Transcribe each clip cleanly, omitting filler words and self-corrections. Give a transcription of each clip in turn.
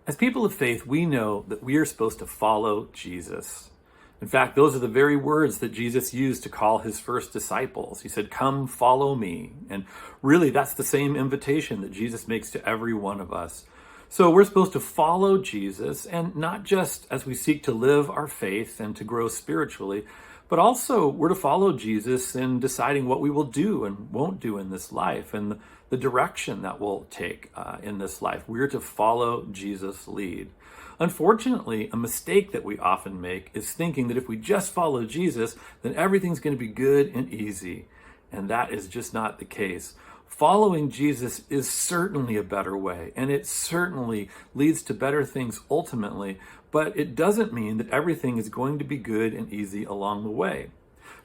As people of faith, we know that we are supposed to follow Jesus. In fact, those are the very words that Jesus used to call his first disciples. He said, "Come, follow me." And really, that's the same invitation that Jesus makes to every one of us. So we're supposed to follow Jesus, and not just as we seek to live our faith and to grow spiritually, but also we're to follow Jesus in deciding what we will do and won't do in this life, and the direction that we'll take in this life. We're to follow Jesus' lead. Unfortunately, a mistake that we often make is thinking that if we just follow Jesus, then everything's going to be good and easy. And that is just not the case. Following Jesus is certainly a better way, and it certainly leads to better things ultimately, but it doesn't mean that everything is going to be good and easy along the way.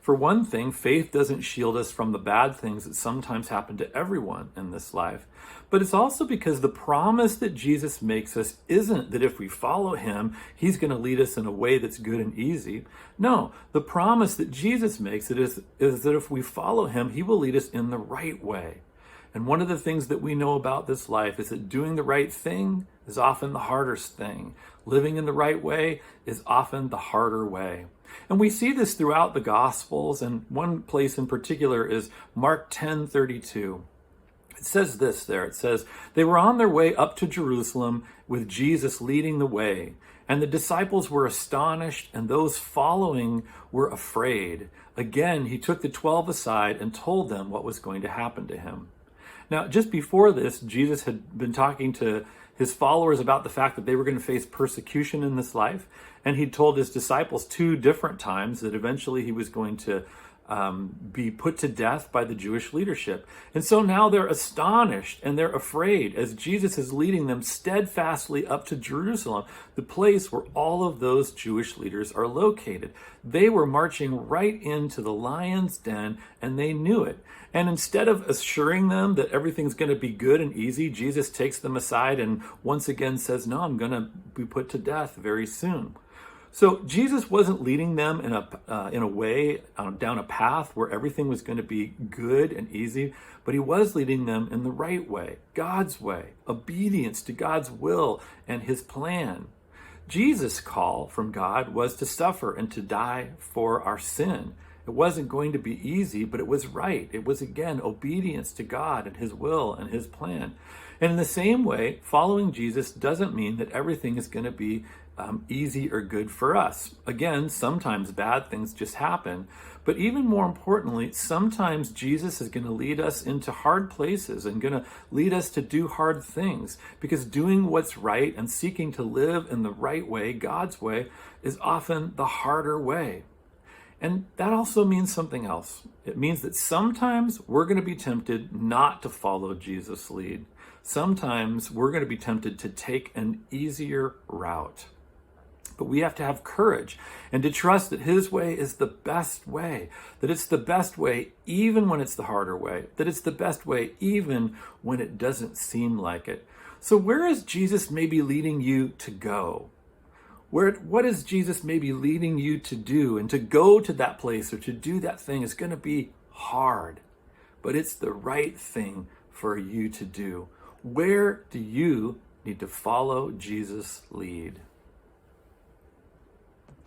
For one thing, faith doesn't shield us from the bad things that sometimes happen to everyone in this life. But it's also because the promise that Jesus makes us isn't that if we follow him, he's going to lead us in a way that's good and easy. No, the promise that Jesus makes is that if we follow him, he will lead us in the right way. And one of the things that we know about this life is that doing the right thing is often the hardest thing. Living in the right way is often the harder way. And we see this throughout the Gospels, and one place in particular is Mark 10:32. It says this there. It says, "They were on their way up to Jerusalem with Jesus leading the way, and the disciples were astonished, and those following were afraid. Again, he took the 12 aside and told them what was going to happen to him." Now, just before this, Jesus had been talking to his followers about the fact that they were going to face persecution in this life. And he told his disciples 2 different times that eventually he was going to be put to death by the Jewish leadership. And so now they're astonished and they're afraid as Jesus is leading them steadfastly up to Jerusalem, the place where all of those Jewish leaders are located. They were marching right into the lion's den, and they knew it. And instead of assuring them that everything's going to be good and easy, Jesus takes them aside and once again says, "No, I'm going to be put to death very soon." So Jesus wasn't leading them in a way down a path where everything was going to be good and easy, but he was leading them in the right way, God's way, obedience to God's will and his plan. Jesus' call from God was to suffer and to die for our sin. It wasn't going to be easy, but it was right. It was, again, obedience to God and his will and his plan. And in the same way, following Jesus doesn't mean that everything is going to be easy or good for us. Again, sometimes bad things just happen. But even more importantly, sometimes Jesus is going to lead us into hard places and going to lead us to do hard things, because doing what's right and seeking to live in the right way, God's way, is often the harder way. And that also means something else. It means that sometimes we're going to be tempted not to follow Jesus' lead. Sometimes we're going to be tempted to take an easier route. But we have to have courage and to trust that his way is the best way, that it's the best way even when it's the harder way, that it's the best way even when it doesn't seem like it. So where is Jesus maybe leading you to go? What is Jesus maybe leading you to do? And to go to that place or to do that thing is going to be hard, but it's the right thing for you to do. Where do you need to follow Jesus' lead?